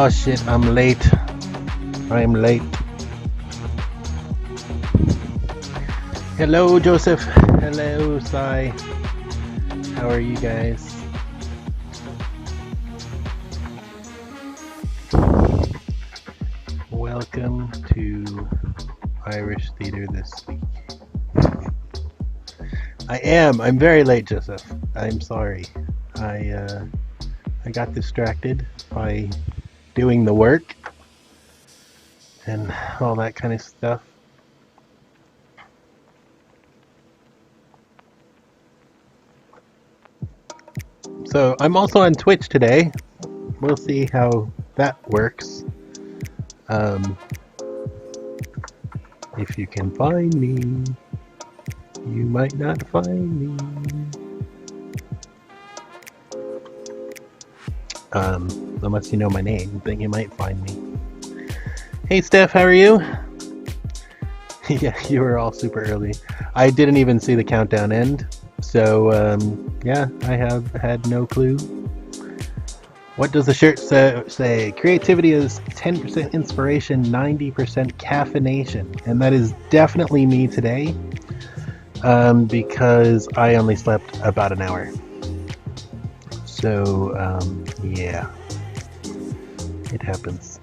Oh shit, I'm late. I'm late. Hello, Joseph. Hello, Sai. How are you guys? Welcome to Irish Theater this week. I'm very late, Joseph. I'm sorry. I got distracted by doing the work and all that kind of stuff. So I'm also on Twitch today. We'll see how that works. If you can find me, you might not find me. Unless you know my name, then you might find me. Hey Steph, how are you? Yeah, you were all super early. I didn't even see the countdown end, so yeah, I have had no clue. What does the shirt say? Creativity is 10% inspiration, 90% caffeination, and that is definitely me today, because I only slept about an hour. So yeah, it happens.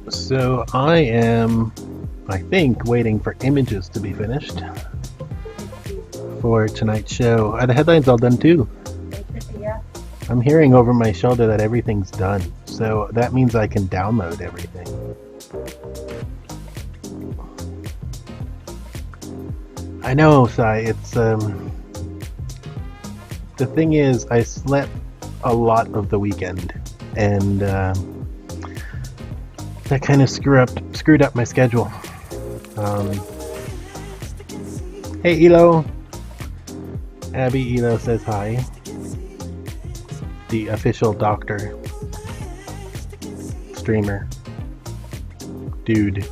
So I am, I think, waiting for images to be finished for tonight's show. Are the headlines all done too? Yeah. I'm hearing over my shoulder that everything's done, so that means I can download everything. I know, Sai, it's the thing is, I slept a lot of the weekend, and that kind of screwed up my schedule. Hey Elo, Abby Elo says hi. The official doctor, streamer, dude.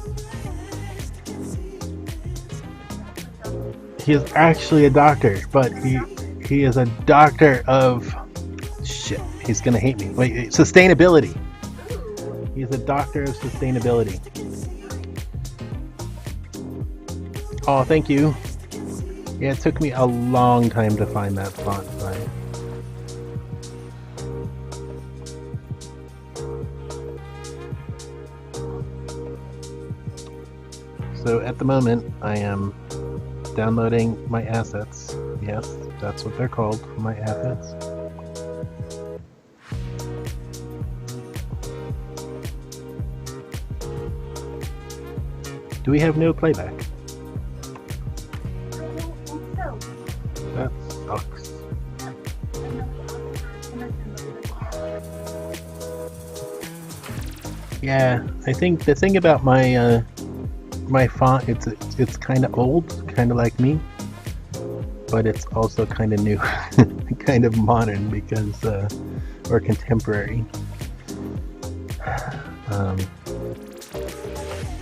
He is actually a doctor, but he is a doctor of shit. He's gonna hate me. Wait, sustainability. He's a doctor of sustainability. Oh, thank you. Yeah, it took me a long time to find that font, right? So at the moment, I am downloading my assets. Yes, that's what they're called, my assets. Do we have no playback? I don't think so. That sucks. Yeah, I think the thing about my my font, it's kind of old, kind of like me, but it's also kind of new, kind of modern because or contemporary.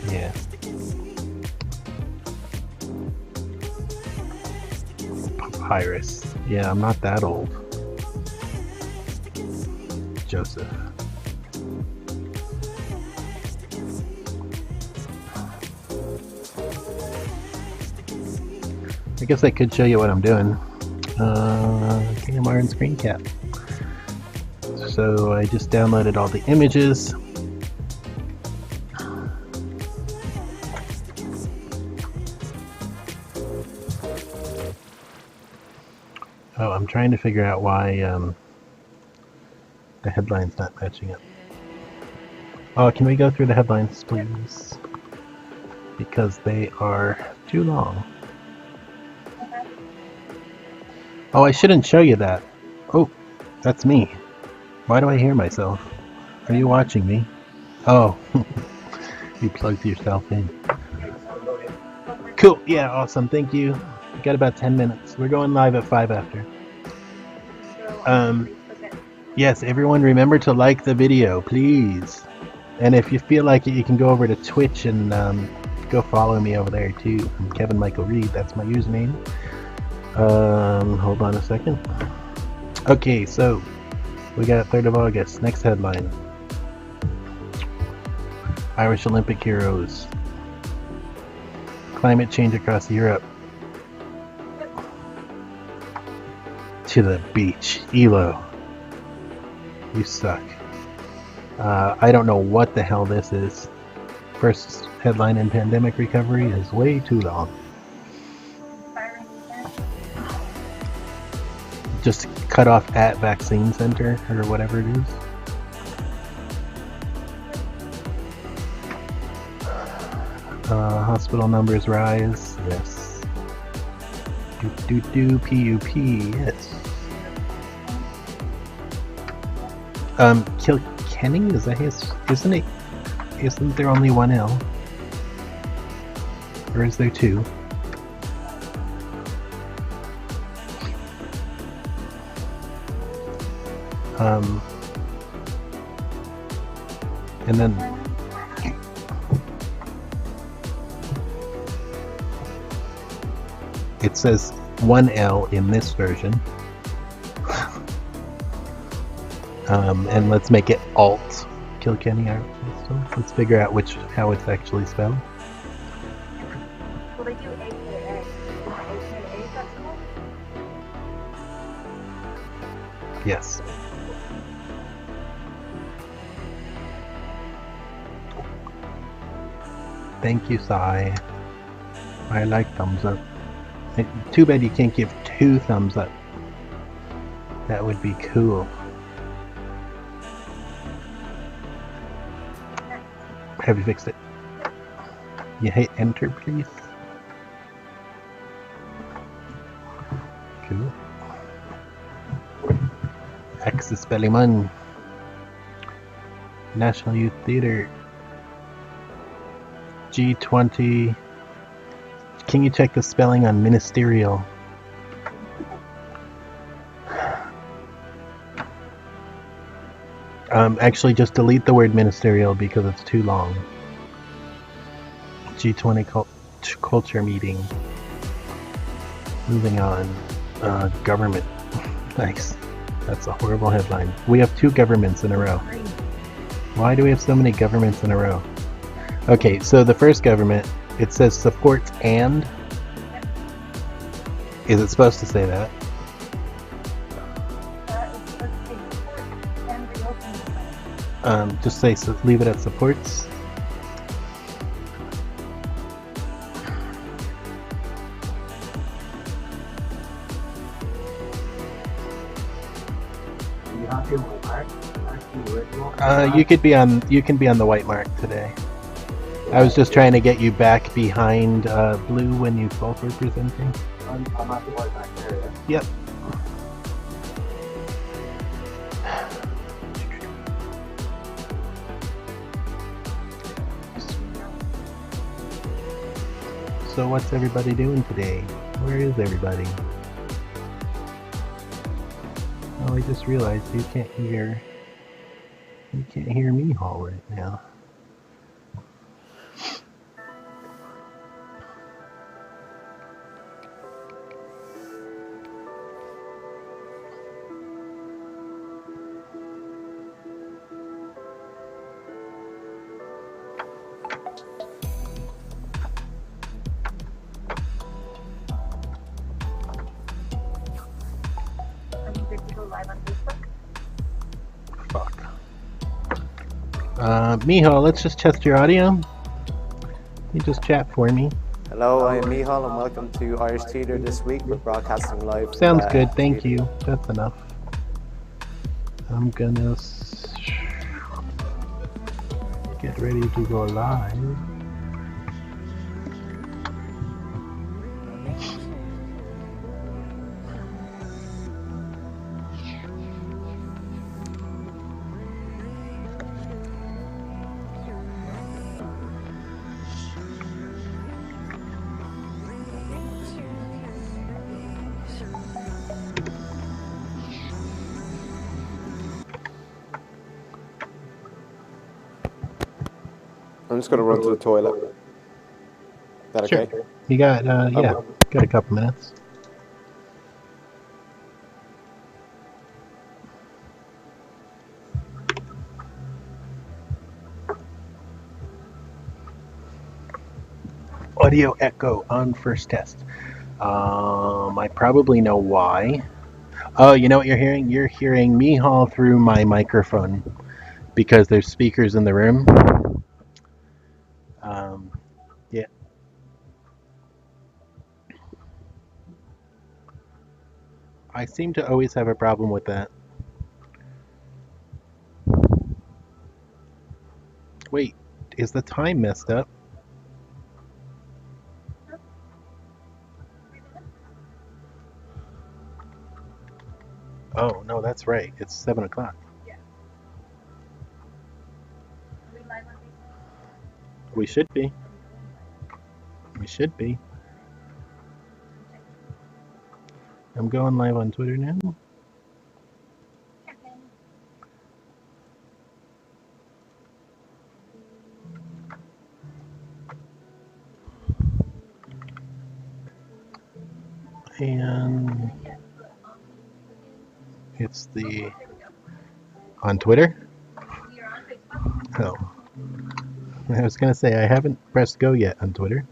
Yeah. Papyrus. Yeah, I'm not that old. Joseph. I guess I could show you what I'm doing. KMR and screen cap. So I just downloaded all the images. Oh, I'm trying to figure out why the headline's not matching up. Oh, can we go through the headlines, please? Because they are too long. Oh, I shouldn't show you that. Oh, that's me. Why do I hear myself? Are you watching me? Oh, you plugged yourself in. Cool, yeah, awesome, thank you. We got about 10 minutes. We're going live at 5 after. Yes, everyone remember to like the video, please. And if you feel like it, you can go over to Twitch and go follow me over there too. I'm Kevin Michael Reed, that's my username. Hold on a second. Okay, so We got 3rd of August. Next headline. Irish Olympic heroes. Climate change across Europe. To the beach. ELO. You suck. I don't know what the hell this is. First headline in pandemic recovery is way too long. Just cut off at vaccine center or whatever it is. Hospital numbers rise. Yes. PUP. Yes. Kilkenny, is that his? Isn't it? Isn't there only one L? Or is there two? And then it says one L in this version. And let's make it alt Kilkenny. Let's figure out how it's actually spelled. Will they do AKA? AKA festival? Yes. Thank you, Sai. I like thumbs up. Too bad you can't give 2 thumbs up. That would be cool. Have you fixed it? You hit enter, please. Cool. Axis Bellyman. National Youth Theatre. G20. Can you check the spelling on ministerial? Actually, just delete the word ministerial because it's too long. G20 culture meeting. Moving on. Government. Nice. That's a horrible headline. We have 2 governments in a row. Why do we have so many governments in a row? Okay, so the first government, it says support and. Is it supposed to say that? Just say, so leave it at supports. You can be on the white mark today. I was just trying to get you back behind blue when you both were presenting. I'm at the white mark area. Yep. So what's everybody doing today? Where is everybody? Oh, I just realized you can't hear me all right now. Miho, let's just test your audio. You just chat for me. Hello, I'm Mihal and welcome to Irish Theatre this week. We're broadcasting live. Sounds good, thank you. That's enough. I'm gonna get ready to go live. I'm just going to run to the toilet. Is that okay? Sure. You got, yeah, got a couple minutes. audio echo on first test. I probably know why. Oh, you know what you're hearing? You're hearing me haul through my microphone because there's speakers in the room. Yeah. I seem to always have a problem with that. Wait, is the time messed up? Oh, no, that's right. It's 7 o'clock. We should be. We should be. I'm going live on Twitter now. And it's the on Twitter. Oh, I was gonna say I haven't pressed go yet on Twitter.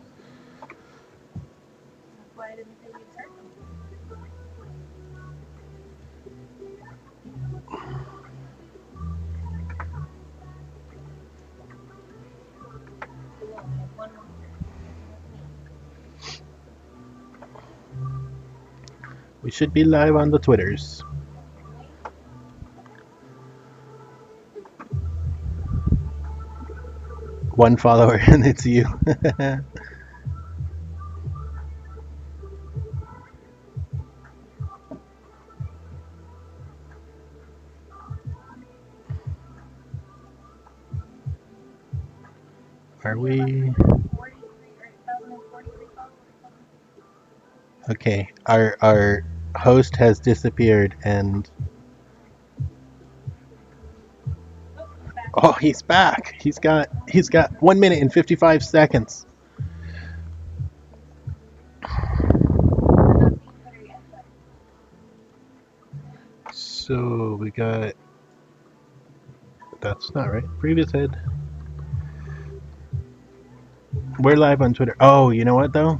We should be live on the Twitters. One follower and it's you. Are we? Okay, our host has disappeared and oh, he's back. He's got 1 minute and 55 seconds. So we got that's not right. Previous head. We're live on Twitter. Oh, you know what though?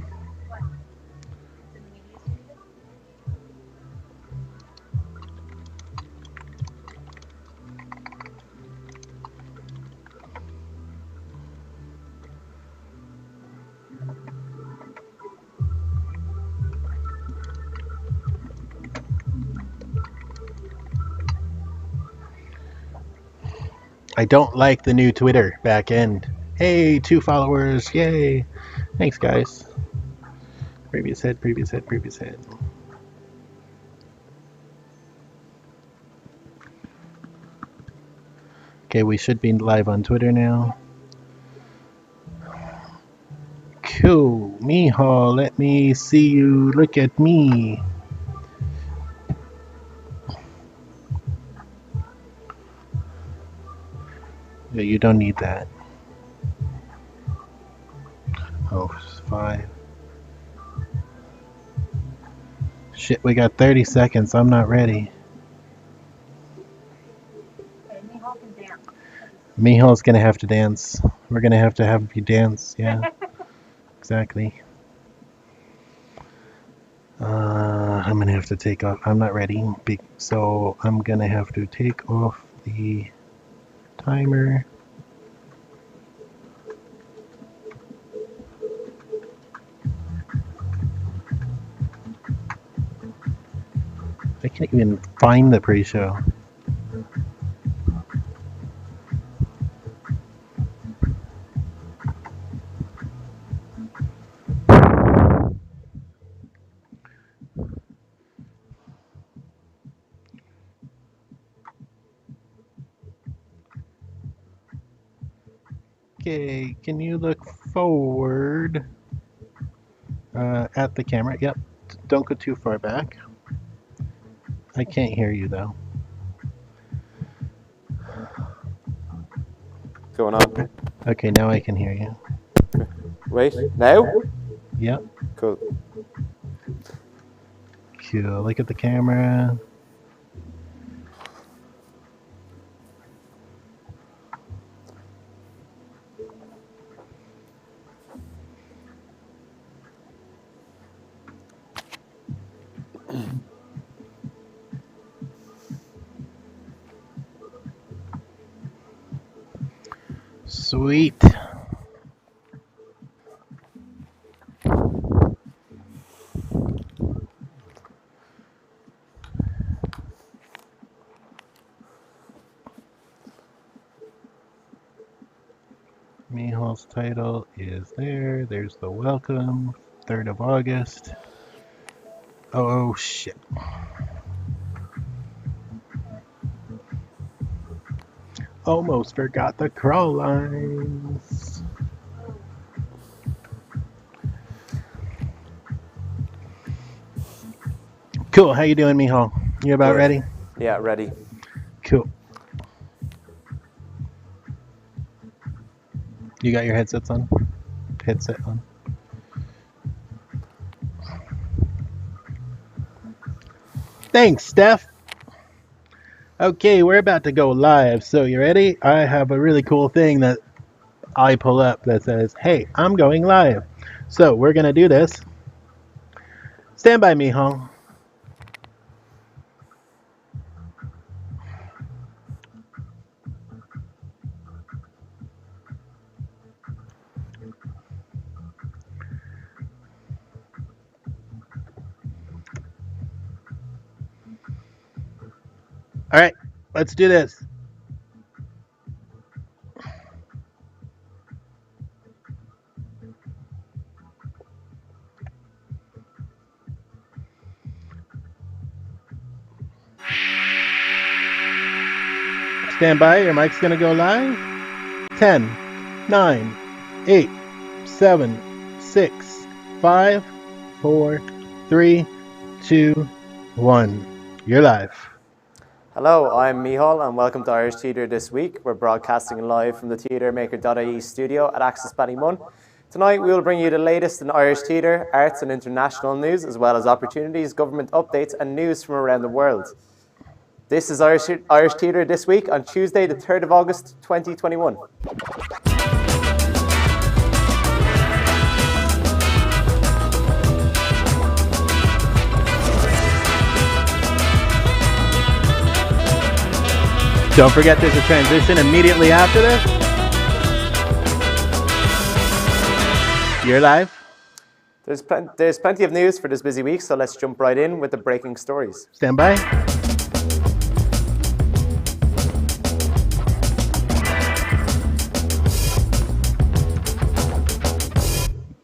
I don't like the new Twitter back end. Hey, 2 followers. Yay. Thanks, guys. Previous head, previous head, previous head. Okay, we should be live on Twitter now. Cool. Mijo, let me see you. Look at me. Yeah, you don't need that. Oh, 5. Shit, we got 30 seconds. I'm not ready. Mijo's gonna have to dance. We're gonna have you dance. Yeah, exactly. I'm gonna have to take off. I'm not ready, so I'm gonna have to take off the timer. I can't even find the pre-show. Okay, can you look forward at the camera? Yep. Don't go too far back. I can't hear you though. What's going on? Okay, now I can hear you. Wait, now? Yep. Cool. Cool. Look at the camera. Sweet. Mihal's title is there. There's the welcome. 3rd of August. Oh, shit. Almost forgot the crawl lines. Cool. How you doing, Mihal? You about Good. ready? Yeah, ready. Cool. You got your headsets on? Headset on. Thanks, Steph. Okay, we're about to go live. So you ready? I have a really cool thing that I pull up that says, "Hey, I'm going live." So we're gonna do this. Stand by, Mihal. All right, let's do this. Stand by, your mic's gonna go live. 10, 9, 8, 7, 6, 5, 4, 3, 2, 1. You're live. Hello, I'm Mihal and welcome to Irish Theatre This Week. We're broadcasting live from the TheatreMaker.ie studio at Access Ballymun. Tonight we will bring you the latest in Irish theatre, arts and international news, as well as opportunities, government updates and news from around the world. This is Irish Theatre This Week on Tuesday the 3rd of August 2021. Don't forget there's a transition immediately after this. You're live. There's plenty of news for this busy week, so let's jump right in with the breaking stories. Stand by.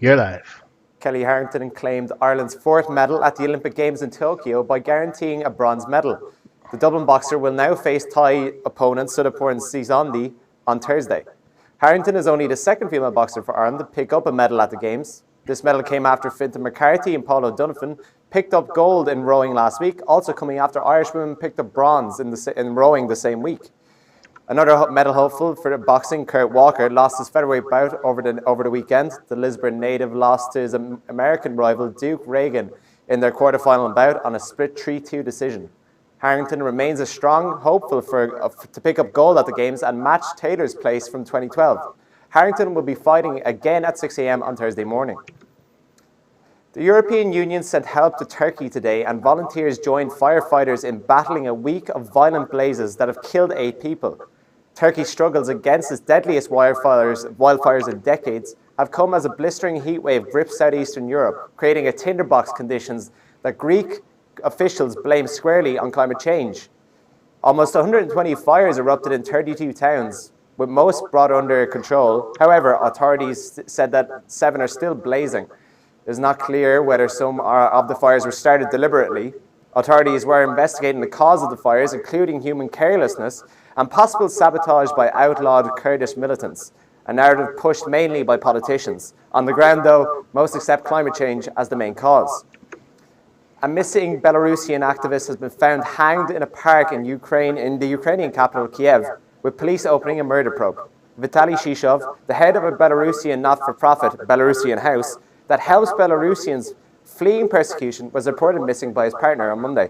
You're live. Kelly Harrington claimed Ireland's 4th medal at the Olympic Games in Tokyo by guaranteeing a bronze medal. The Dublin boxer will now face Thai opponent Sudhaporn Sisondi on Thursday. Harrington is only the 2nd female boxer for Ireland to pick up a medal at the Games. This medal came after Fintan McCarthy and Paul O'Donovan picked up gold in rowing last week, also coming after Irish women picked up bronze in rowing the same week. Another medal hopeful for boxing, Kurt Walker, lost his featherweight bout over the weekend. The Lisbon native lost to his American rival Duke Reagan in their quarterfinal bout on a split 3-2 decision. Harrington remains a strong hopeful to pick up gold at the Games and match Taylor's place from 2012. Harrington will be fighting again at 6 a.m. on Thursday morning. The European Union sent help to Turkey today, and volunteers joined firefighters in battling a week of violent blazes that have killed 8 people. Turkey's struggles against its deadliest wildfires in decades have come as a blistering heatwave grips southeastern Europe, creating a tinderbox conditions that Greek officials blame squarely on climate change. Almost 120 fires erupted in 32 towns, with most brought under control. However, authorities said that 7 are still blazing. It is not clear whether some of the fires were started deliberately. Authorities were investigating the cause of the fires, including human carelessness and possible sabotage by outlawed Kurdish militants, a narrative pushed mainly by politicians. On the ground, though, most accept climate change as the main cause. A missing Belarusian activist has been found hanged in a park in the Ukrainian capital, Kiev, with police opening a murder probe. Vitaly Shishov, the head of a Belarusian not-for-profit, Belarusian House, that helps Belarusians fleeing persecution, was reported missing by his partner on Monday.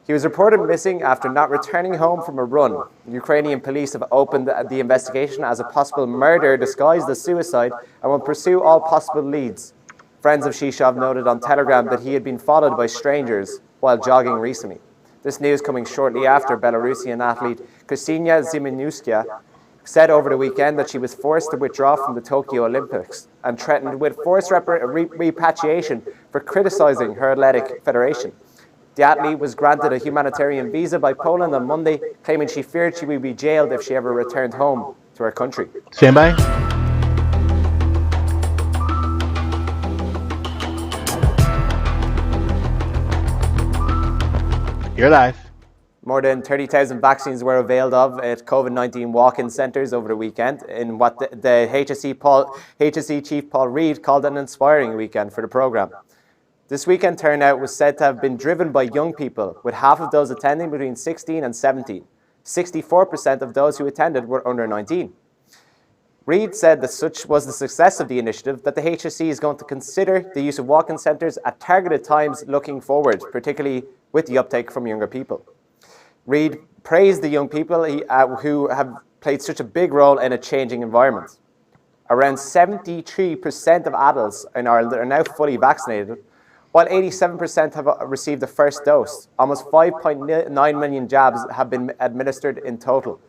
He was reported missing after not returning home from a run. Ukrainian police have opened the investigation as a possible murder disguised as suicide and will pursue all possible leads. Friends of Shishov noted on Telegram that he had been followed by strangers while jogging recently. This news coming shortly after Belarusian athlete Krystyna Ziemianowska said over the weekend that she was forced to withdraw from the Tokyo Olympics and threatened with forced repatriation for criticizing her athletic federation. The athlete was granted a humanitarian visa by Poland on Monday, claiming she feared she would be jailed if she ever returned home to her country. Stand by. You're live. More than 30,000 vaccines were availed of at COVID-19 walk-in centres over the weekend in what the HSE Chief Paul Reid called an inspiring weekend for the programme. This weekend turnout was said to have been driven by young people, with half of those attending between 16 and 17. 64% of those who attended were under 19. Reid said that such was the success of the initiative that the HSE is going to consider the use of walk-in centres at targeted times looking forward, particularly with the uptake from younger people. Reid praised the young people who have played such a big role in a changing environment. Around 73% of adults in Ireland are now fully vaccinated, while 87% have received the first dose. Almost 5.9 million jabs have been administered in total.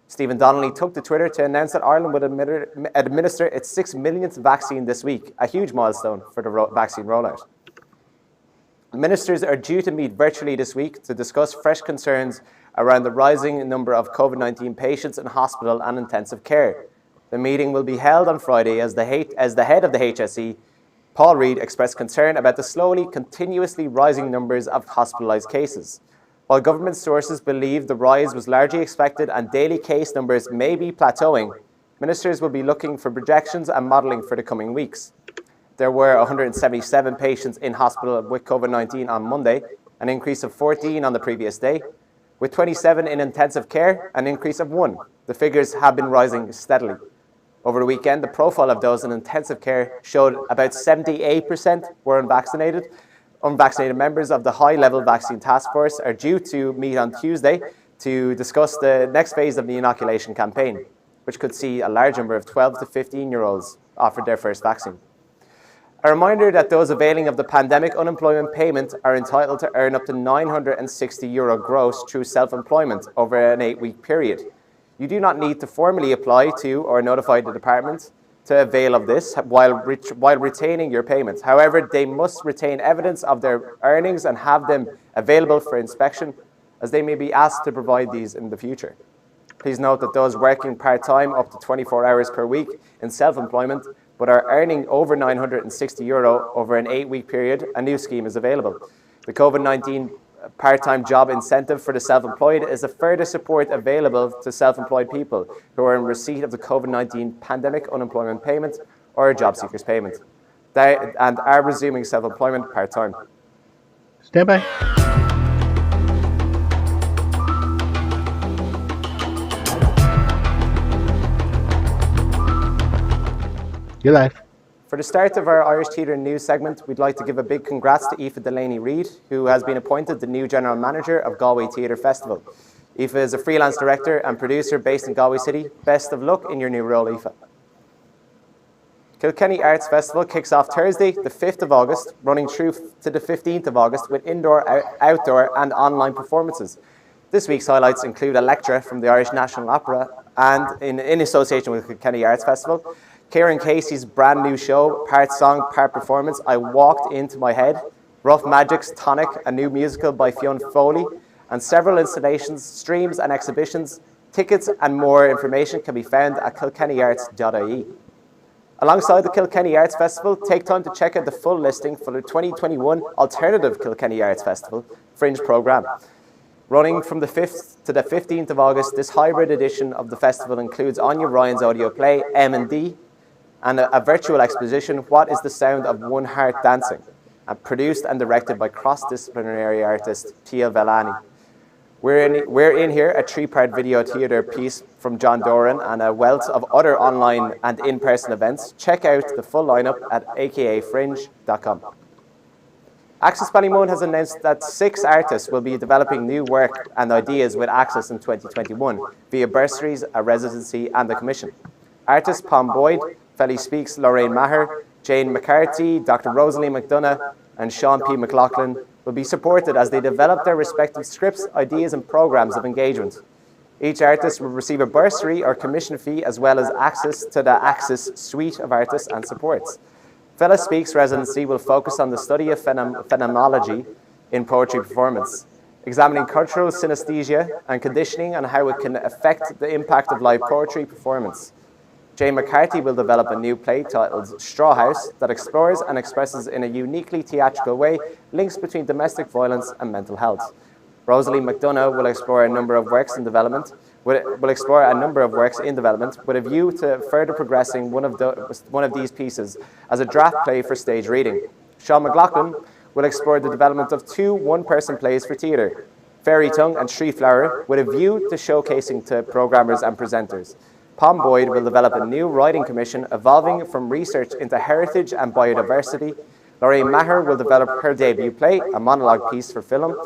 Stephen Donnelly took to Twitter to announce that Ireland would administer its 6 millionth vaccine this week, a huge milestone for the vaccine rollout. Ministers are due to meet virtually this week to discuss fresh concerns around the rising number of COVID-19 patients in hospital and intensive care. The meeting will be held on Friday as the head of the HSE, Paul Reid, expressed concern about the continuously rising numbers of hospitalised cases. While government sources believe the rise was largely expected and daily case numbers may be plateauing, ministers will be looking for projections and modelling for the coming weeks. There were 177 patients in hospital with COVID-19 on Monday, an increase of 14 on the previous day, with 27 in intensive care, an increase of 1. The figures have been rising steadily. Over the weekend, the profile of those in intensive care showed about 78% were unvaccinated. Unvaccinated members of the high-level vaccine task force are due to meet on Tuesday to discuss the next phase of the inoculation campaign, which could see a large number of 12 to 15-year-olds offered their first vaccine. A reminder that those availing of the pandemic unemployment payment are entitled to earn up to €960 gross through self-employment over an 8-week period. You do not need to formally apply to or notify the department to avail of this while retaining your payments. However, they must retain evidence of their earnings and have them available for inspection, as they may be asked to provide these in the future. Please note that those working part-time up to 24 hours per week in self-employment but are earning over €960 over an 8-week period, a new scheme is available. The COVID-19 part-time job incentive for the self-employed is a further support available to self-employed people who are in receipt of the COVID-19 pandemic unemployment payment or a job seekers payment and are resuming self-employment part-time. Stand by. You're live. For the start of our Irish Theatre News segment, we'd like to give a big congrats to Aoife Delaney-Reid, who has been appointed the new General Manager of Galway Theatre Festival. Aoife is a freelance director and producer based in Galway City. Best of luck in your new role, Aoife. Kilkenny Arts Festival kicks off Thursday, the 5th of August, running through to the 15th of August with indoor, outdoor and online performances. This week's highlights include a lecture from the Irish National Opera and, in association with Kilkenny Arts Festival, Kieran Casey's brand new show, part song, part performance, I Walked Into My Head, Rough Magic's Tonic, a new musical by Fionn Foley, and several installations, streams and exhibitions. Tickets and more information can be found at kilkennyarts.ie. Alongside the Kilkenny Arts Festival, take time to check out the full listing for the 2021 Alternative Kilkenny Arts Festival Fringe programme. Running from the 5th to the 15th of August, this hybrid edition of the festival includes Anya Ryan's audio play, M&D, and a virtual exposition, What is the Sound of One Heart Dancing, produced and directed by cross-disciplinary artist Tia Vellani. We're in here, a 3-part video theatre piece from John Doran and a wealth of other online and in-person events. Check out the full lineup at akafringe.com. Access Ballymun has announced that 6 artists will be developing new work and ideas with Access in 2021 via bursaries, a residency and a commission. Artists Pom Boyd, Felly Speaks, Lorraine Maher, Jane McCarthy, Dr. Rosalie McDonough and Sean P. McLaughlin will be supported as they develop their respective scripts, ideas, and programs of engagement. Each artist will receive a bursary or commission fee as well as access to the Axis suite of artists and supports. Fella Speaks residency will focus on the study of phenomenology in poetry performance, examining cultural synesthesia and conditioning and how it can affect the impact of live poetry performance. Jay McCarthy will develop a new play titled Straw House that explores and expresses in a uniquely theatrical way links between domestic violence and mental health. Rosalie McDonough will explore a number of works in development with a view to further progressing one of these pieces as a draft play for stage reading. Sean McLaughlin will explore the development of two one-person plays for theatre, Fairy Tongue and Tree Flower, with a view to showcasing to programmers and presenters. Pom Boyd will develop a new writing commission evolving from research into heritage and biodiversity. Lorraine Maher will develop her debut play, a monologue piece for film,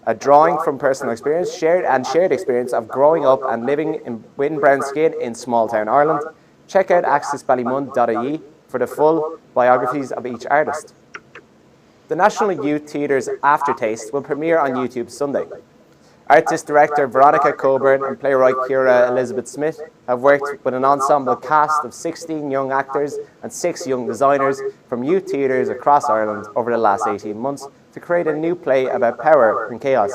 a drawing from personal experience, shared experience of growing up and living in brown skin in small town Ireland. Check out accessballymun.ie for the full biographies of each artist. The National Youth Theatre's Aftertaste will premiere on YouTube Sunday. Artist-director Veronica Coburn and playwright Ciara Elizabeth Smith have worked with an ensemble cast of 16 young actors and 6 young designers from youth theatres across Ireland over the last 18 months to create a new play about power and chaos.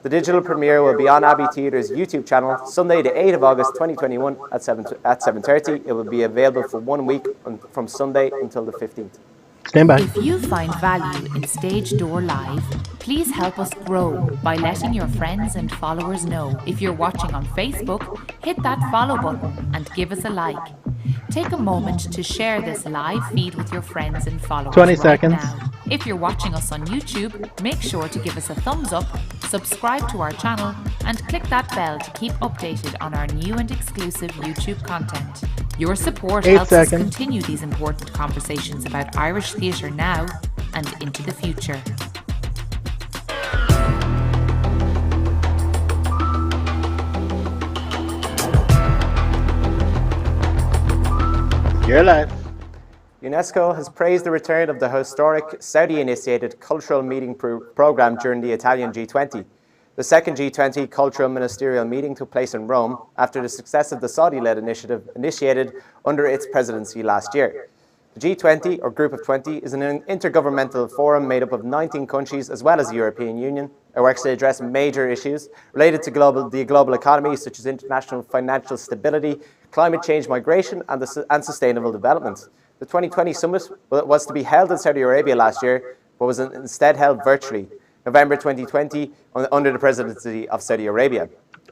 The digital premiere will be on Abbey Theatre's YouTube channel Sunday the 8th of August 2021 at 7:30. It will be available for 1 week from Sunday until the 15th. Stand by. If you find value in Stage Door Live, please help us grow by letting your friends and followers know. If you're watching on Facebook, hit that follow button and give us a like. Take a moment to share this live feed with your friends and followers 20 right seconds. now. If you're watching us on YouTube, make sure to give us a thumbs up, subscribe to our channel, and click that bell to keep updated on our new and exclusive YouTube content. Your support 8 helps us seconds. continue these important conversations about Irish theatre now and into the future. You're alive. UNESCO has praised the return of the historic Saudi-initiated cultural meeting programme during the Italian G20. The second G20 cultural ministerial meeting took place in Rome after the success of the Saudi-led initiative initiated under its presidency last year. The G20, or Group of 20, is an intergovernmental forum made up of 19 countries as well as the European Union. It works to address major issues related to the global economy, such as international financial stability, climate change, migration, and sustainable development. The 2020 summit was to be held in Saudi Arabia last year, but was instead held virtually, November 2020, under the presidency of Saudi Arabia.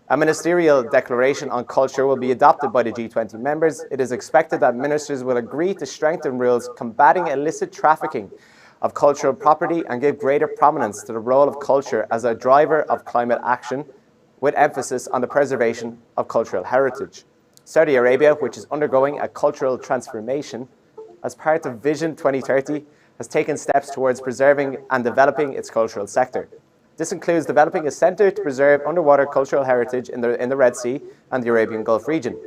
A ministerial declaration on culture will be adopted by the G20 members. It is expected that ministers will agree to strengthen rules combating illicit trafficking of cultural property and give greater prominence to the role of culture as a driver of climate action, with emphasis on the preservation of cultural heritage. Saudi Arabia, which is undergoing a cultural transformation as part of Vision 2030, has taken steps towards preserving and developing its cultural sector. This includes developing a centre to preserve underwater cultural heritage in the Red Sea and the Arabian Gulf region.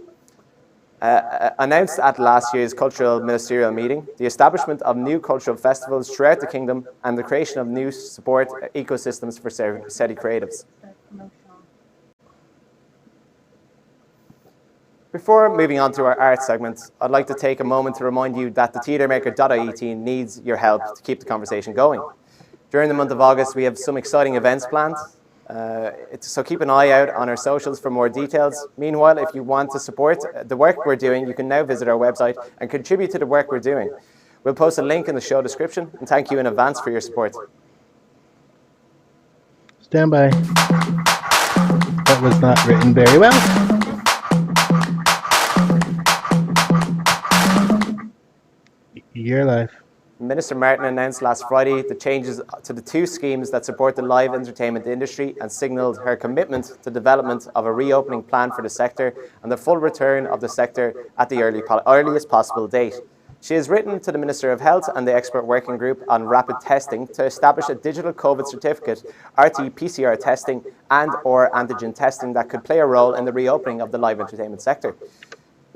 Announced at last year's cultural ministerial meeting, the establishment of new cultural festivals throughout the kingdom and the creation of new support ecosystems for Saudi creatives. Before moving on to our art segment, I'd like to take a moment to remind you that the TheatreMaker.ie team needs your help to keep the conversation going. During the month of August, we have some exciting events planned, so keep an eye out on our socials for more details. Meanwhile, if you want to support the work we're doing, you can now visit our website and contribute to the work we're doing. We'll post a link in the show description, and thank you in advance for your support. Stand by. That was not written very well. You're live. Minister Martin announced last Friday the changes to the 2 schemes that support the live entertainment industry and signalled her commitment to development of a reopening plan for the sector and the full return of the sector at the earliest possible date. She has written to the Minister of Health and the Expert Working Group on rapid testing to establish a digital COVID certificate, RT-PCR testing and/or antigen testing that could play a role in the reopening of the live entertainment sector.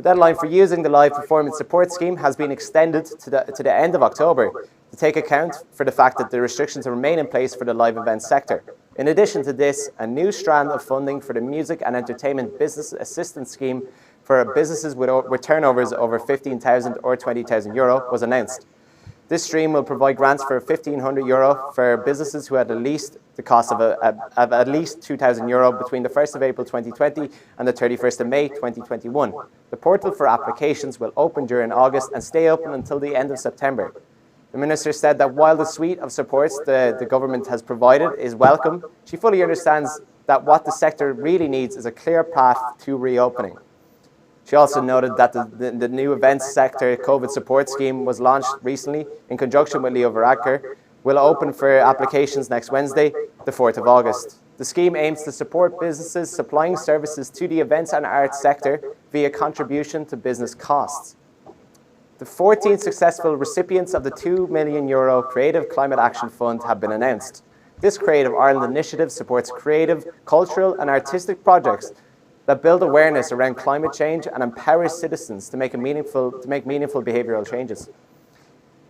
The deadline for using the Live Performance Support Scheme has been extended to the end of October to take account for the fact that the restrictions remain in place for the live events sector. In addition to this, a new strand of funding for the Music and Entertainment Business Assistance Scheme for businesses with turnovers over 15,000 or 20,000 euro was announced. This stream will provide grants for €1,500 for businesses who had at least the cost of at least 2,000 euro between the 1st of April 2020 and the 31st of May 2021. The portal for applications will open during August and stay open until the end of September. The Minister said that while the suite of supports the government has provided is welcome, she fully understands that what the sector really needs is a clear path to reopening. She also noted that the new events sector COVID support scheme was launched recently in conjunction with Leo Varadkar, will open for applications next Wednesday, the 4th of August. The scheme aims to support businesses supplying services to the events and arts sector via contribution to business costs. The 14 successful recipients of the €2 million Creative Climate Action Fund have been announced. This Creative Ireland initiative supports creative, cultural and artistic projects that build awareness around climate change and empower citizens to make meaningful behavioural changes.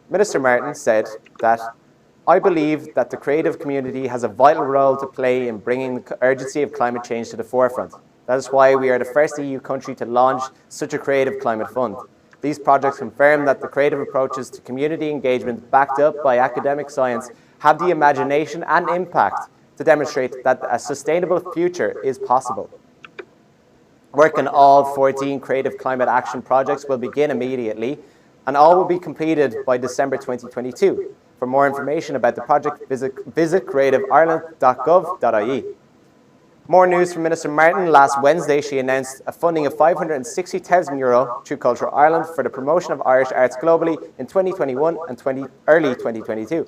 Minister Martin said that, "I believe that the creative community has a vital role to play in bringing the urgency of climate change to the forefront. That is why we are the first EU country to launch such a creative climate fund. These projects confirm that the creative approaches to community engagement backed up by academic science have the imagination and impact to demonstrate that a sustainable future is possible." Work on all 14 creative climate action projects will begin immediately, and all will be completed by December 2022. For more information about the project, visit creativeireland.gov.ie. More news from Minister Martin. Last Wednesday, she announced a funding of €560,000 through Cultural Ireland for the promotion of Irish arts globally in 2021 and early 2022.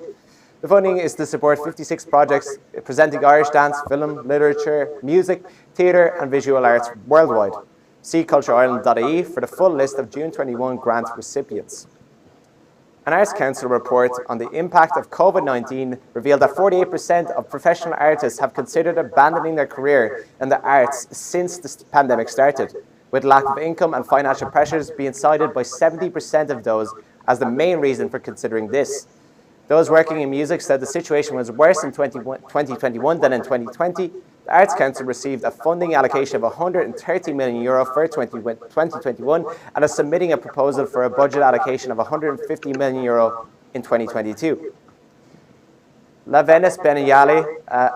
The funding is to support 56 projects presenting Irish dance, film, literature, music, theatre and visual arts worldwide. See cultureireland.ie for the full list of June 21 grant recipients. An Arts Council report on the impact of COVID-19 revealed that 48% of professional artists have considered abandoning their career in the arts since the pandemic started, with lack of income and financial pressures being cited by 70% of those as the main reason for considering this. Those working in music said the situation was worse in 2021 than in 2020. The Arts Council received a funding allocation of €130 million for 2021 and is submitting a proposal for a budget allocation of €150 million in 2022. La Venice Biennale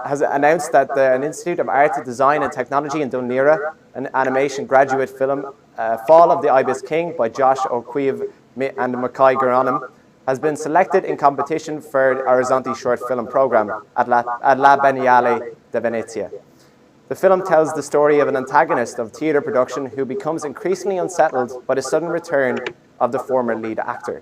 has announced that an Institute of Art, Design and Technology in Dún Laoghaire, an animation graduate film, Fall of the Ibis King by Josh O'Queeve and Mackay Garanam, has been selected in competition for Orizzonti short film program at La Biennale de Venezia. The film tells the story of an antagonist of theatre production who becomes increasingly unsettled by the sudden return of the former lead actor.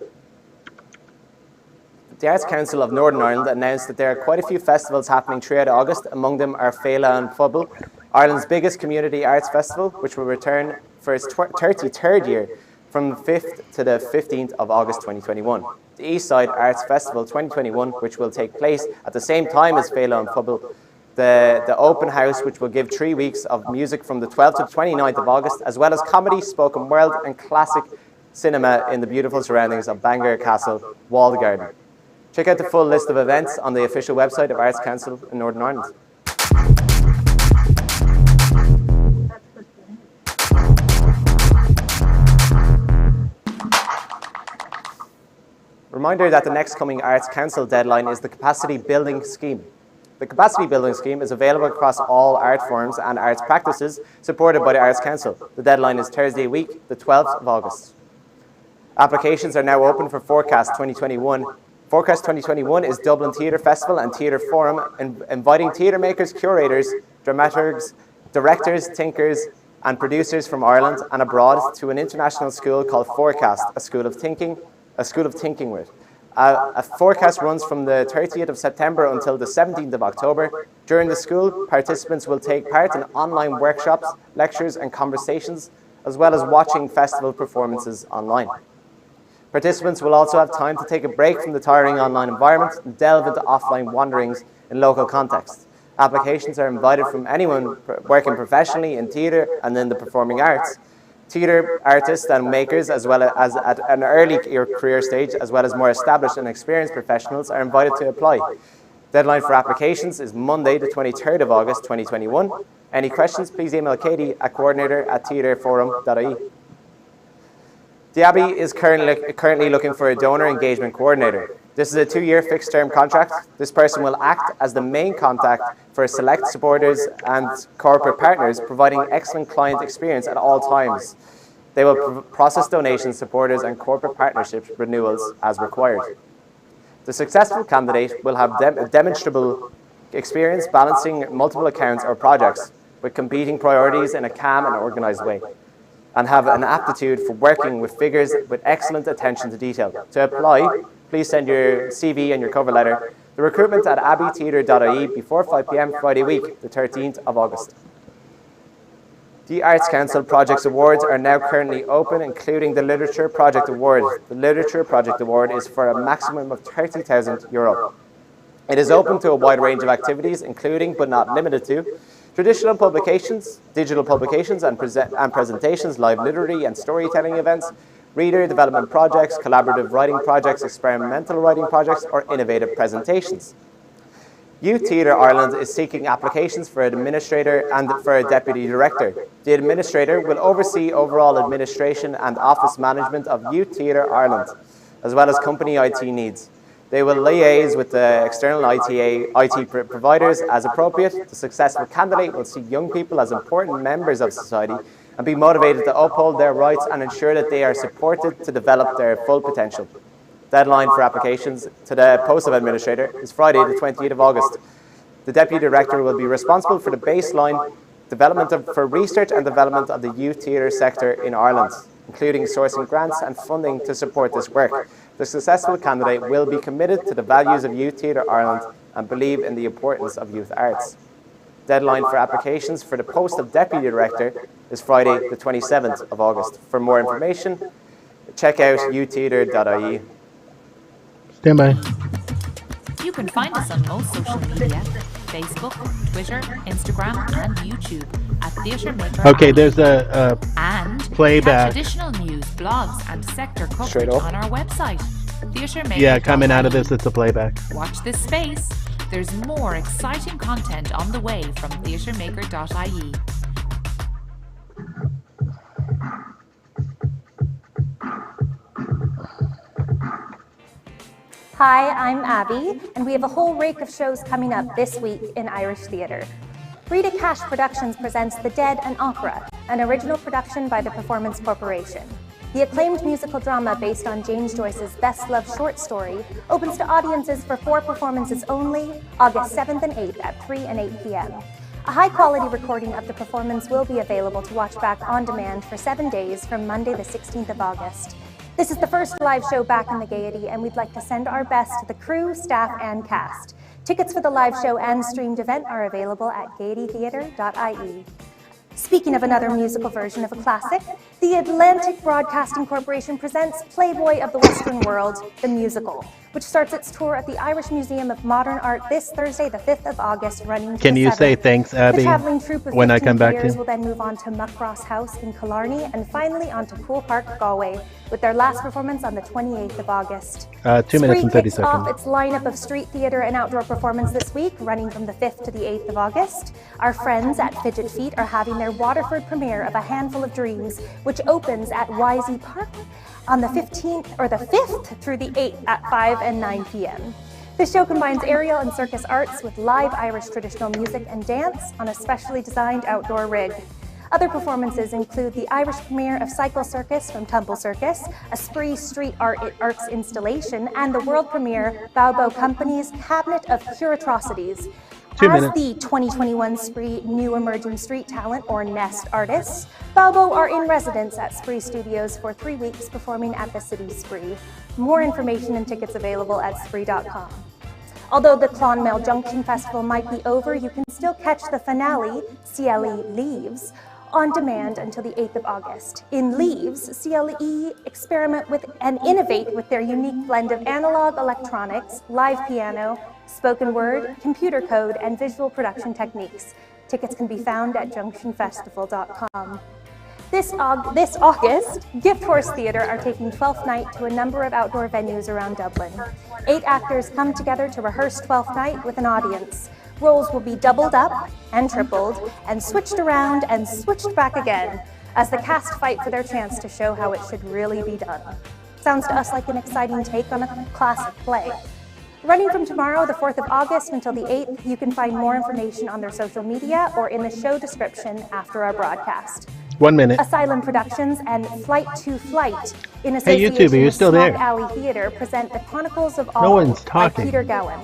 The Arts Council of Northern Ireland announced that there are quite a few festivals happening throughout August. Among them are Féile an Phobal, Ireland's biggest community arts festival, which will return for its 33rd year from the 5th to the 15th of August 2021. The East Side Arts Festival 2021, which will take place at the same time as Féile an Phobal, the open house, which will give 3 weeks of music from the 12th to the 29th of August, as well as comedy, spoken word and classic cinema in the beautiful surroundings of Bangor Castle, Walled Garden. Check out the full list of events on the official website of Arts Council in Northern Ireland. Reminder that the next coming Arts Council deadline is the Capacity Building Scheme. The Capacity Building Scheme is available across all art forms and arts practices supported by the Arts Council. The deadline is Thursday week, the 12th of August. Applications are now open for Forecast 2021. Forecast 2021 is Dublin Theatre Festival and Theatre Forum, inviting theatre makers, curators, dramaturgs, directors, thinkers and producers from Ireland and abroad to an international school called Forecast, a school of thinking with. A forecast runs from the 30th of September until the 17th of October. During the school, participants will take part in online workshops, lectures and conversations, as well as watching festival performances online. Participants will also have time to take a break from the tiring online environment and delve into offline wanderings in local context. Applications are invited from anyone working professionally in theatre and in the performing arts. Theatre artists and makers, as well as at an early career stage, as well as more established and experienced professionals, are invited to apply. Deadline for applications is Monday, the 23rd of August, 2021. Any questions, please email Katie at coordinator@theatreforum.ie. The Abbey is currently looking for a donor engagement coordinator. This is a 2-year fixed-term contract. This person will act as the main contact for select supporters and corporate partners, providing excellent client experience at all times. They will process donations, supporters, and corporate partnership renewals as required. The successful candidate will have demonstrable experience balancing multiple accounts or projects with competing priorities in a calm and organised way, and have an aptitude for working with figures with excellent attention to detail. To apply, please send your CV and your cover letter. The recruitment at abbeytheatre.ie before 5 p.m. Friday week, the 13th of August. The Arts Council Projects Awards are now currently open, including the Literature Project Award. The Literature Project Award is for a maximum of €30,000. It is open to a wide range of activities, including, but not limited to, traditional publications, digital publications and presentations, live literary and storytelling events, reader development projects, collaborative writing projects, experimental writing projects, or innovative presentations. Youth Theatre Ireland is seeking applications for an administrator and for a deputy director. The administrator will oversee overall administration and office management of Youth Theatre Ireland, as well as company IT needs. They will liaise with the external IT providers as appropriate. The successful candidate will see young people as important members of society and be motivated to uphold their rights and ensure that they are supported to develop their full potential. Deadline for applications to the post of administrator is Friday, the 20th of August. The deputy director will be responsible for the baseline development for research and development of the youth theatre sector in Ireland, including sourcing grants and funding to support this work. The successful candidate will be committed to the values of Youth Theatre Ireland and believe in the importance of youth arts. Deadline for applications for the post of Deputy Director is Friday, the 27th of August. For more information, check out youththeatre.ie. Stand by. You can find us on most social media, Facebook, Twitter, Instagram, and YouTube at TheatreMaker. Okay, there's a and playback. Additional news, blogs, and sector Straight coverage up. on our website. TheatreMaker.ie. Yeah, coming out of this, it's a playback. Watch this space. There's more exciting content on the way from TheatreMaker.ie. Hi, I'm Abby, and we have a whole rake of shows coming up this week in Irish theatre. Rita Cash Productions presents The Dead and Opera, an original production by the Performance Corporation. The acclaimed musical drama based on James Joyce's best-loved short story opens to audiences for 4 performances only, August 7th and 8th at 3 and 8 p.m. A high-quality recording of the performance will be available to watch back on demand for 7 days from Monday the 16th of August. This is the first live show back in the Gaiety, and we'd like to send our best to the crew, staff, and cast. Tickets for the live show and streamed event are available at gaiety.ie. Speaking of another musical version of a classic, the Atlantic Broadcasting Corporation presents Playboy of the Western World, the musical, which starts its tour at the Irish Museum of Modern Art this Thursday, the 5th of August, running to Can the you 7th. say thanks, Abby, The traveling troupe of when I 15 come back to players you? will then move on to Muckross House in Killarney and finally on to Poole Park, Galway, with their last performance on the 28th of August. 2 minutes and 30 kicks off seconds. its lineup of street theatre and outdoor performance this week, running from the 5th to the 8th of August. Our friends at Fidget Feet are having their Waterford premiere of A Handful of Dreams, which opens at Wisey Park on the 15th or the 5th through the 8th at 5 and 9 p.m. This show combines aerial and circus arts with live Irish traditional music and dance on a specially designed outdoor rig. Other performances include the Irish premiere of Cycle Circus from Tumble Circus, a Spree Street Arts installation, and the world premiere Baobo Company's Cabinet of Curiosities. 2 As minutes. the 2021 Spree New Emerging Street Talent, or NEST artists, Baobo are in residence at Spree Studios for 3 weeks performing at the City Spree. More information and tickets available at spree.com. Although the Clonmel Junction Festival might be over, you can still catch the finale, CLE Leaves, on demand until the 8th of August. In Leaves, CLE experiment with and innovate with their unique blend of analog electronics, live piano, spoken word, computer code, and visual production techniques. Tickets can be found at junctionfestival.com. This August, Gift Horse Theatre are taking Twelfth Night to a number of outdoor venues around Dublin. 8 actors come together to rehearse Twelfth Night with an audience. Roles will be doubled up and tripled and switched around and switched back again as the cast fight for their chance to show how it should really be done. Sounds to us like an exciting take on a classic play. Running from tomorrow, the 4th of August, until the 8th, you can find more information on their social media or in the show description after our broadcast. 1 minute. Asylum Productions and Flight to Flight, in Hey, association YouTube, are you with still Smock there? Alley Theatre, present The Chronicles of No All one's by talking. Peter Gowan.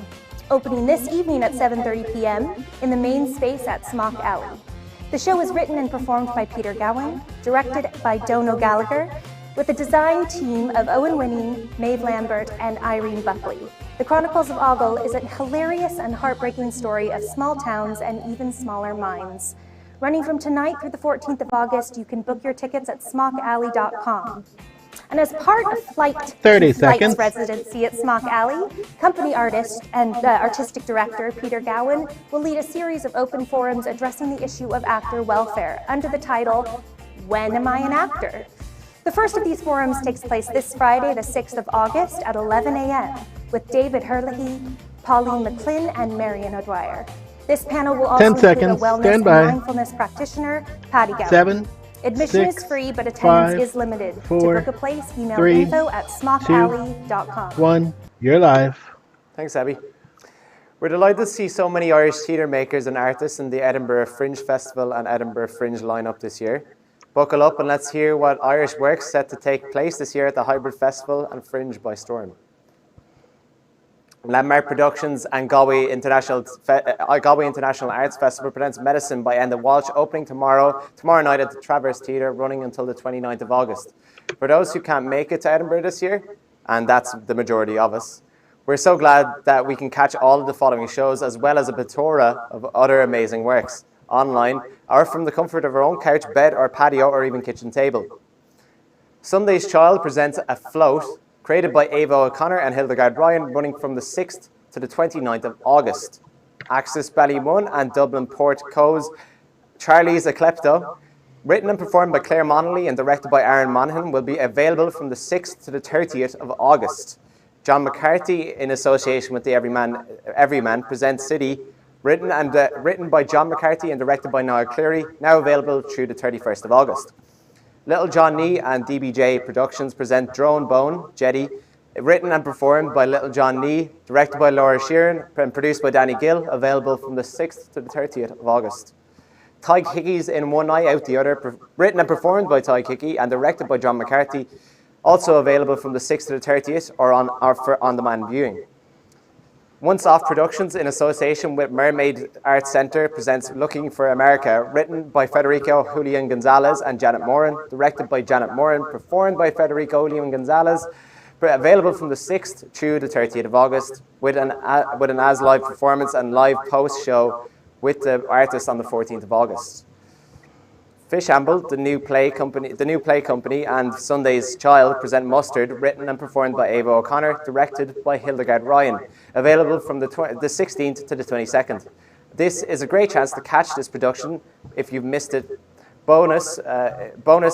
Opening this evening at 7:30 p.m. in the main space at Smock Alley. The show is written and performed by Peter Gowan, directed by Donal Gallagher, with a design team of Owen Winning, Maeve Lambert, and Irene Buckley. The Chronicles of Ogle is a hilarious and heartbreaking story of small towns and even smaller minds. Running from tonight through the 14th of August, you can book your tickets at smockalley.com. And as part of 30 Flight's seconds. residency at Smock Alley, company artist and artistic director Peter Gowan will lead a series of open forums addressing the issue of actor welfare under the title, When Am I an Actor? The first of these forums takes place this Friday, the 6th of August at 11 a.m. with David Herlihy, Pauline McClin, and Marion O'Dwyer. This panel will also 10 include seconds. a wellness Stand by. and mindfulness practitioner, Patty Gowan. 7, Admission 6, is free, but attendance 5, is limited. 4, to book a place, email 3, info@smockalley.com. 1. You're live. Thanks, Abby. We're delighted to see so many Irish theatre makers and artists in the Edinburgh Fringe Festival and Edinburgh Fringe lineup this year. Buckle up and let's hear what Irish work's set to take place this year at the Hybrid Festival and Fringe by storm. Landmark Productions and Galway International Arts Festival presents Medicine by Enda Walsh, opening tomorrow night at the Traverse Theatre, running until the 29th of August. For those who can't make it to Edinburgh this year, and that's the majority of us, we're so glad that we can catch all of the following shows, as well as a plethora of other amazing works, online, or from the comfort of our own couch, bed, or patio, or even kitchen table. Sunday's Child presents A Float, created by Ava O'Connor and Hildegard Ryan, running from the 6th to the 29th of August. Axis Ballymun and Dublin Port Co's Charlie's Eclepto, written and performed by Claire Monaghy and directed by Aaron Monaghan, will be available from the 6th to the 30th of August. John McCarthy, in association with the Everyman, presents City, written by John McCarthy and directed by Niall Cleary, now available through the 31st of August. Little John Nee and DBJ Productions present Drone Bone, Jetty, written and performed by Little John Nee, directed by Laura Sheeran, and produced by Danny Gill, available from the 6th to the 30th of August. Tyke Hickey's In One Eye Out the Other, written and performed by Tyke Hickey and directed by John McCarthy, also available from the 6th to the 30th or for on-demand viewing. Once Off Productions, in association with Mermaid Arts Centre, presents Looking for America, written by Federico Julian Gonzalez and Janet Moran, directed by Janet Moran, performed by Federico Julian Gonzalez, available from the 6th through the 30th of August, with an as-live performance and live post-show with the artist on the 14th of August. Fish Amble, the new play company, and Sunday's Child present Mustard, written and performed by Ava O'Connor, directed by Hildegard Ryan, available from the 16th to the 22nd. This is a great chance to catch this production if you've missed it. Bonus,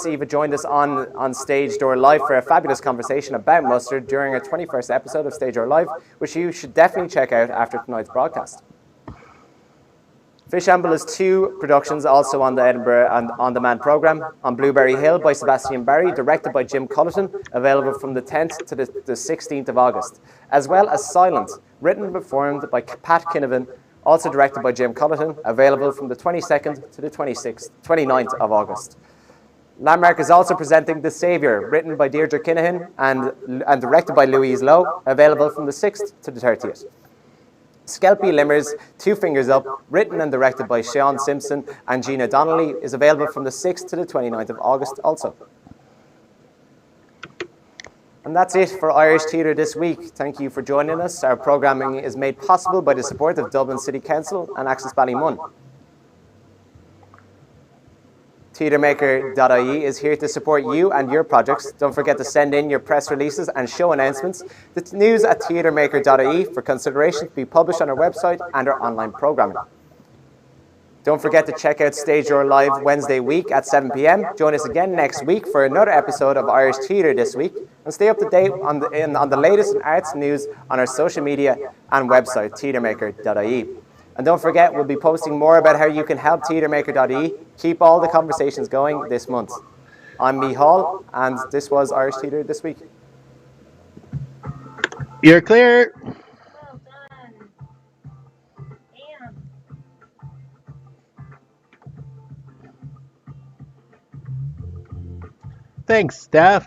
Eva joined us on Stage Door Live for a fabulous conversation about Mustard during our 21st episode of Stage Door Live, which you should definitely check out after tonight's broadcast. Fish Amble has 2 productions also on the Edinburgh and on-demand programme. On Blueberry Hill by Sebastian Barry, directed by Jim Culleton, available from the 10th to the 16th of August. As well as Silent, written and performed by Pat Kinnavan, also directed by Jim Culleton, available from the 22nd to the 29th of August. Landmark is also presenting The Saviour, written by Deirdre Kinahan and directed by Louise Lowe, available from the 6th to the 30th. Skelpie Limmers, Two Fingers Up, written and directed by Sean Simpson and Gina Donnelly, is available from the 6th to the 29th of August also. And that's it for Irish Theatre this week. Thank you for joining us. Our programming is made possible by the support of Dublin City Council and Axis Ballymun. TheatreMaker.ie is here to support you and your projects. Don't forget to send in your press releases and show announcements. The news at TheatreMaker.ie for consideration to be published on our website and our online programming. Don't forget to check out Stage Door Live Wednesday week at 7 p.m. Join us again next week for another episode of Irish Theatre This Week, and stay up to date on the latest in arts news on our social media and website, TheatreMaker.ie. And don't forget, we'll be posting more about how you can help TheatreMaker.ie keep all the conversations going this month. I'm Mihal, and this was Irish Theatre This Week. You're clear. Well done. Damn. Thanks, Steph.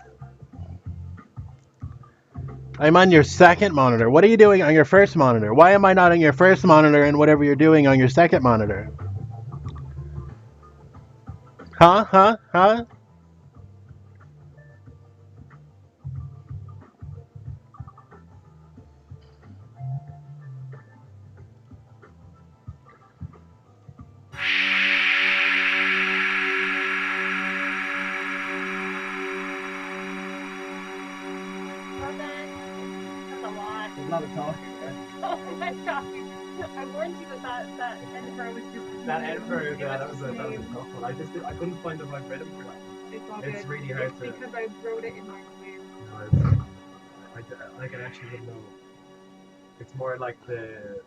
I'm on your second monitor. What are you doing on your first monitor? Why am I not on your first monitor and whatever you're doing on your second monitor? Huh? Well done. That's a lot. There's a lot of talking there. Oh my gosh. I warned you that Edinburgh was just... That Edinburgh, that was a tough one. I couldn't find the right rhythm for that. It's all It's good. really hard It's to- because I wrote it in my clear. I actually wouldn't know. It's more like the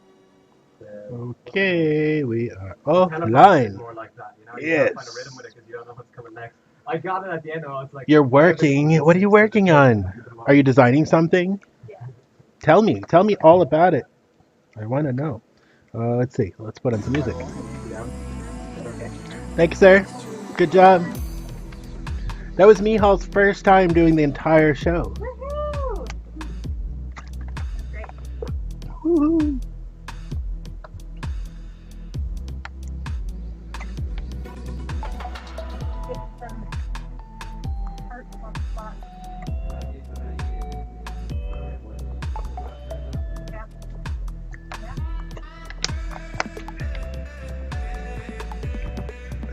Okay, we are kind of offline. more like that, you know. You Yes. gotta find a rhythm with it because you don't know what's coming next. I got it at the end, and I was like, You're working. What are you working on? Are you designing something? Yeah. Tell me all about it. I want to know. Let's see. Let's put on some music. Thank you, sir. Good job. That was Mihal's first time doing the entire show. Woohoo! Great. Woo-hoo. Get some hearts on the spot. Yeah.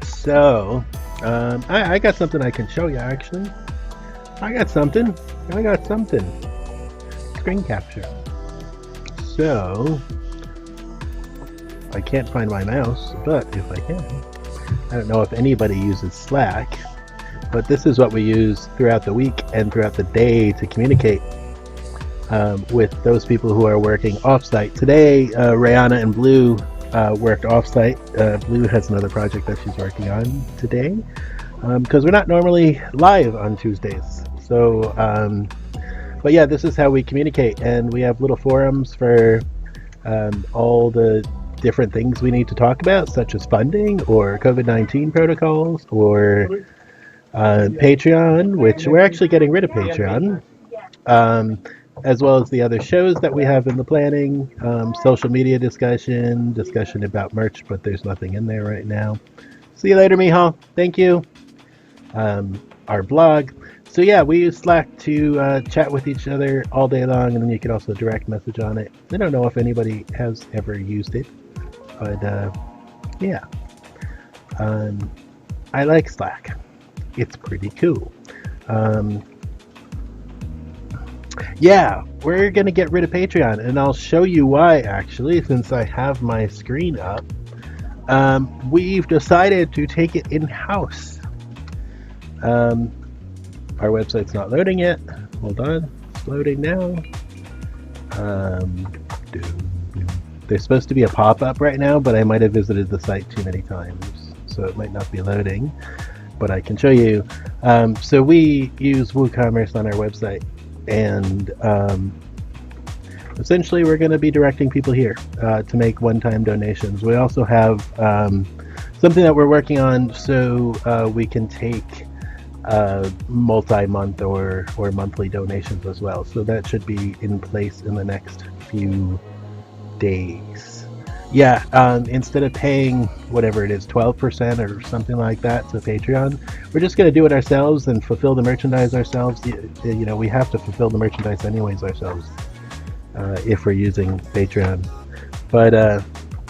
So, I got something I can show you, actually. I got something. Screen capture. So, I can't find my mouse, but if I can. I don't know if anybody uses Slack, but this is what we use throughout the week and throughout the day to communicate with those people who are working offsite. Today, Rihanna and Blue worked offsite. Blue has another project that she's working on today because we're not normally live on Tuesdays. So, but yeah, this is how we communicate, and we have little forums for all the different things we need to talk about, such as funding or COVID-19 protocols or Patreon, which we're actually getting rid of Patreon. As well as the other shows that we have in the planning, social media discussion about merch, but there's nothing in there right now. See you later, Mihal. Thank you. Our blog. So yeah, we use Slack to chat with each other all day long, and then you can also direct message on it. I don't know if anybody has ever used it, but yeah. I like Slack. It's pretty cool. Yeah, we're going to get rid of Patreon, and I'll show you why, actually, since I have my screen up. We've decided to take it in-house. Our website's not loading yet. Hold on. It's loading now. There's supposed to be a pop-up right now, but I might have visited the site too many times, so it might not be loading. But I can show you. So we use WooCommerce on our website. And essentially we're going to be directing people here to make one-time donations. We also have something that we're working on so we can take multi-month or monthly donations as well. So that should be in place in the next few days. Yeah, instead of paying whatever it is, 12% or something like that to Patreon, we're just going to do it ourselves and fulfill the merchandise ourselves. You know, we have to fulfill the merchandise anyways ourselves if we're using Patreon. But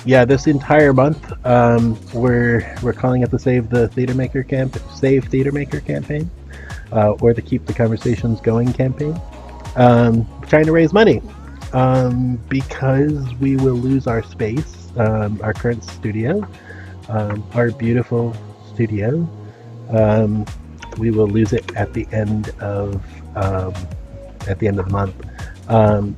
yeah, this entire month we're calling it the Save Theatre Maker campaign, or the Keep the Conversations Going campaign. Trying to raise money. Because we will lose our space, our current studio, our beautiful studio. We will lose it at the end of the month.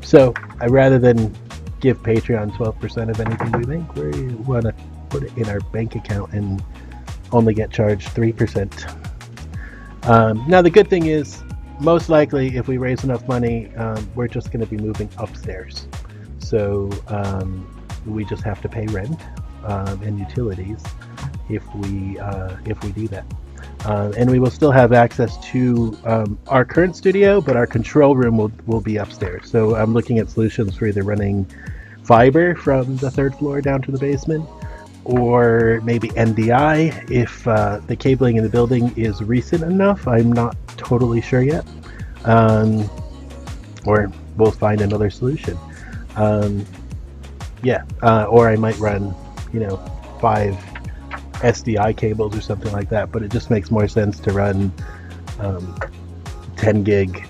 So rather than give Patreon 12% of anything we make, we want to put it in our bank account and only get charged 3%. Now the good thing is, most likely, if we raise enough money, we're just going to be moving upstairs. So we just have to pay rent and utilities if we do that. And we will still have access to our current studio, but our control room will be upstairs. So I'm looking at solutions for either running fiber from the third floor down to the basement, or maybe NDI if the cabling in the building is recent enough. I'm not totally sure yet. Or we'll find another solution. Or I might run, 5 SDI cables or something like that, but it just makes more sense to run 10 gig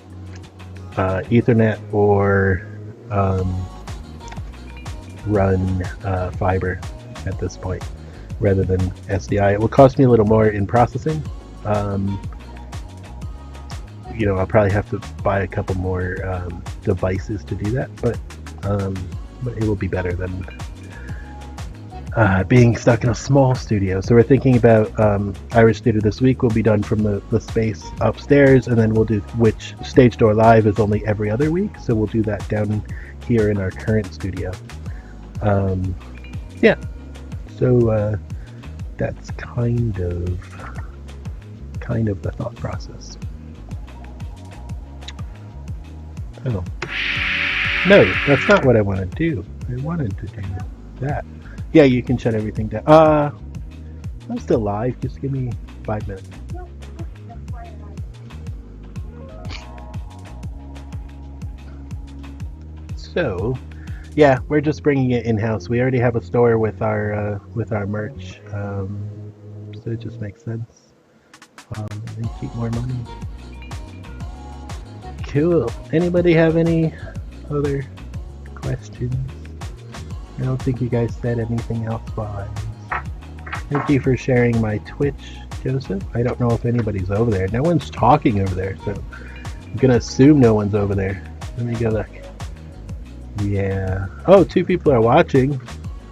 Ethernet or run fiber at this point rather than SDI. It will cost me a little more in processing. I'll probably have to buy a couple more devices to do that, but it will be better than being stuck in a small studio. So we're thinking about Irish Theatre this week will be done from the space upstairs, and then we'll do, which Stage Door Live is only every other week, so we'll do that down here in our current studio. So that's kind of the thought process. Oh no, that's not what I want to do. I wanted to do that. Yeah, you can shut everything down. I'm still live. Just give me 5 minutes. So, yeah, we're just bringing it in-house. We already have a store with our merch, so it just makes sense. And keep more money. Cool. Anybody have any other questions? I don't think you guys said anything else wise. Thank you for sharing my Twitch, Joseph. I don't know if anybody's over there. No one's talking over there, so I'm gonna assume no one's over there. Let me go look. Yeah. Oh, 2 people are watching.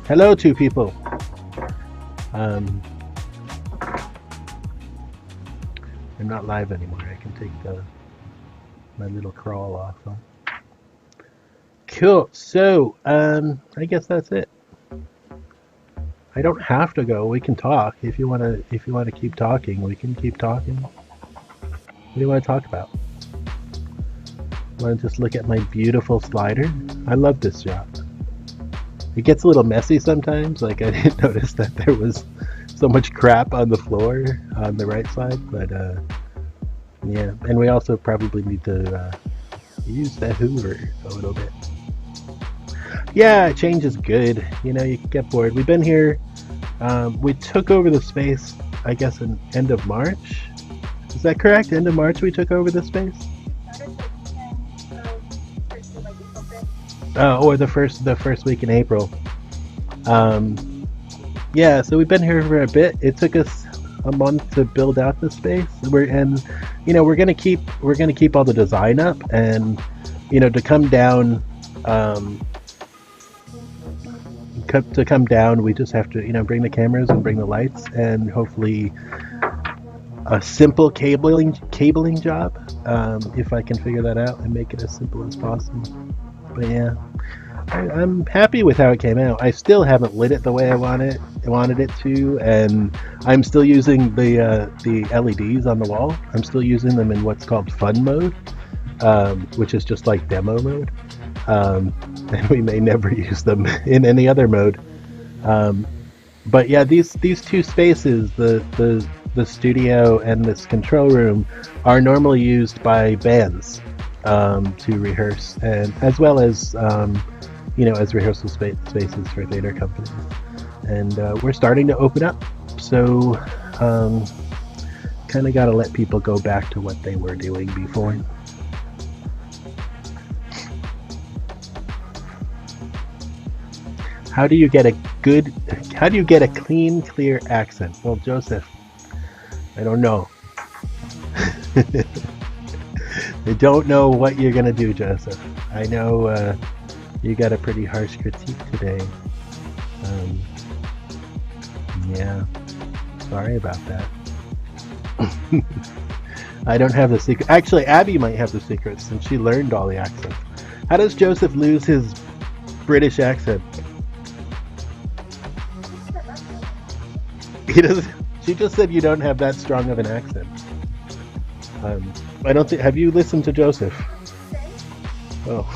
Hello, 2 people. I'm not live anymore. I can take my little crawl off. Huh? Cool. So, I guess that's it. I don't have to go. We can talk. If you wanna keep talking, we can keep talking. What do you want to talk about? Want to just look at my beautiful slider? I love this shot. It gets a little messy sometimes. Like, I didn't notice that there was so much crap on the floor on the right side, but yeah. And we also probably need to use that Hoover a little bit. Yeah, change is good. You can get bored. We've been here. We took over the space, I guess, in end of March. Is that correct? End of March we took over the space? Or the first week in April. Yeah, so we've been here for a bit. It took us a month to build out the space. We're gonna keep all the design up, and to come down. To come down, we just have to bring the cameras and bring the lights, and hopefully a simple cabling job, if I can figure that out and make it as simple as possible. But yeah, I'm happy with how it came out. I still haven't lit it the way I wanted it to, and I'm still using the LEDs on the wall. I'm still using them in what's called fun mode, which is just like demo mode. And we may never use them in any other mode. But yeah, these 2 spaces, the studio and this control room, are normally used by bands to rehearse, and as well as as rehearsal spaces for theater companies. And we're starting to open up, so kind of got to let people go back to what they were doing before. How do you get a clean, clear accent? Well, Joseph, I don't know. I don't know what you're gonna do, Joseph. I know you got a pretty harsh critique today. Yeah, sorry about that. I don't have the secret. Actually, Abby might have the secret since she learned all the accents. How does Joseph lose his British accent? He doesn't. She just said you don't have that strong of an accent. I don't think. Have you listened to Joseph? Oh.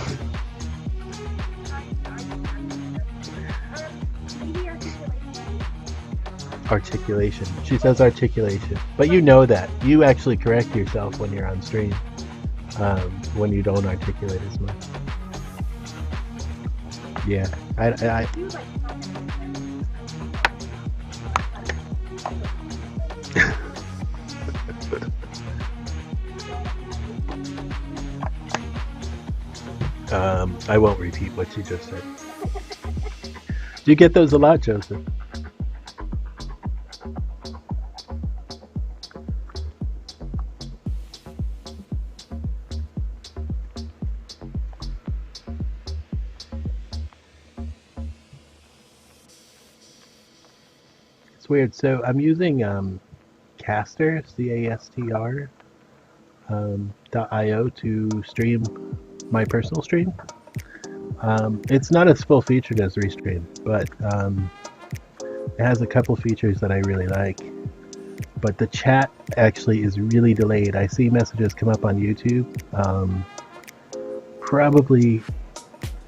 Articulation. She says articulation. But you know that. You actually correct yourself when you're on stream. When you don't articulate as much. Yeah. I I won't repeat what you just said. Do you get those a lot, Joseph? It's weird. So I'm using Castr, C-A-S-T-R, .io to stream my personal stream. It's not as full featured as Restream, but it has a couple features that I really like. But the chat actually is really delayed. I see messages come up on YouTube probably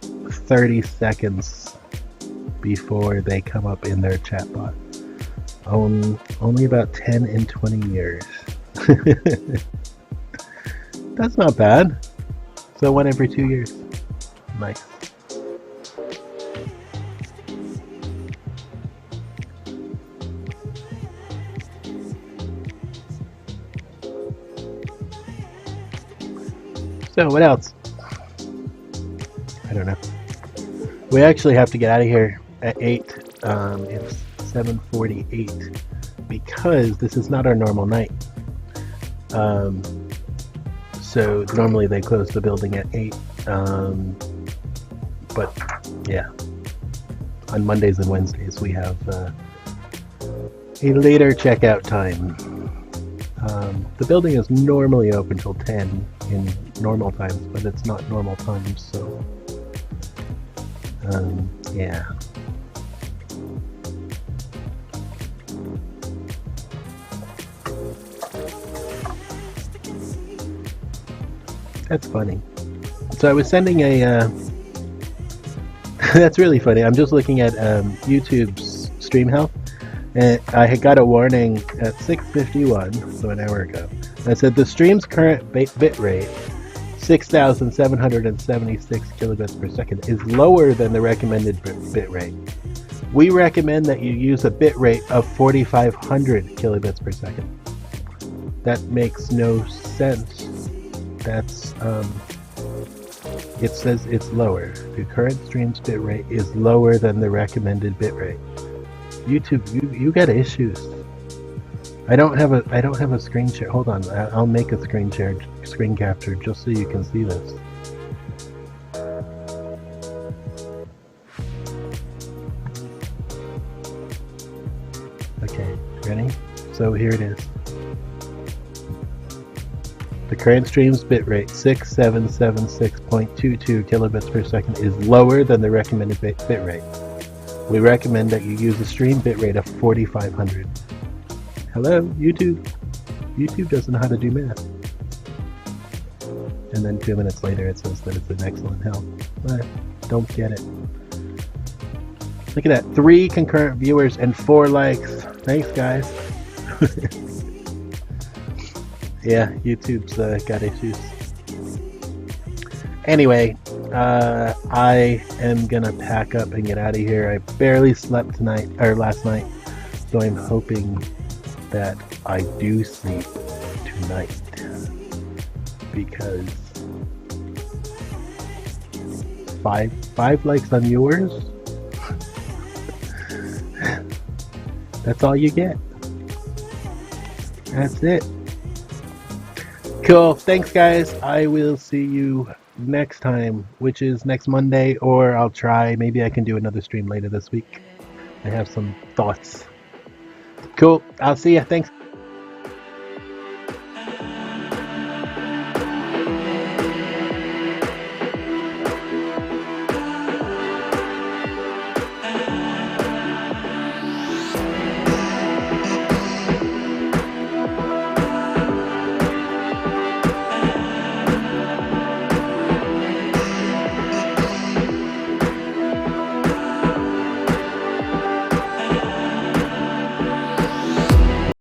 30 seconds before they come up in their chatbot. Only about 10 and 20 years. That's not bad. So 1 every 2 years. Nice. So what else? I don't know. We actually have to get out of here at 8. It's 7:48 because this is not our normal night. So normally they close the building at 8. But yeah, on Mondays and Wednesdays we have a later checkout time. The building is normally open till 10 in normal times, but it's not normal times, so yeah. That's funny. So I was sending a that's really funny. I'm just looking at YouTube's stream health, and I had got a warning at 6:51, so an hour ago. I said the stream's current bit rate, 6,776 kilobits per second, is lower than the recommended bit rate. We recommend that you use a bit rate of 4,500 kilobits per second. That makes no sense. That's it says it's lower. The current stream's bit rate is lower than the recommended bit rate. YouTube, you got issues. I don't have a screen share. Hold on, I'll make a screen capture just so you can see this. Okay, ready? So here it is. The current stream's bitrate, 6776.22 kilobits per second, is lower than the recommended bitrate. We recommend that you use a stream bitrate of 4500. Hello, YouTube. YouTube doesn't know how to do math. And then 2 minutes later it says that it's an excellent help. I don't get it. Look at that, 3 concurrent viewers and 4 likes. Thanks, guys. Yeah, YouTube's got issues. Anyway, I am gonna pack up and get out of here. I barely slept last night, so I'm hoping that I do sleep tonight, because 5 likes on yours? That's all you get. That's it. Cool. Thanks, guys. I will see you next time, which is next Monday, or I'll try. Maybe I can do another stream later this week. I have some thoughts. Cool. I'll see you. Thanks.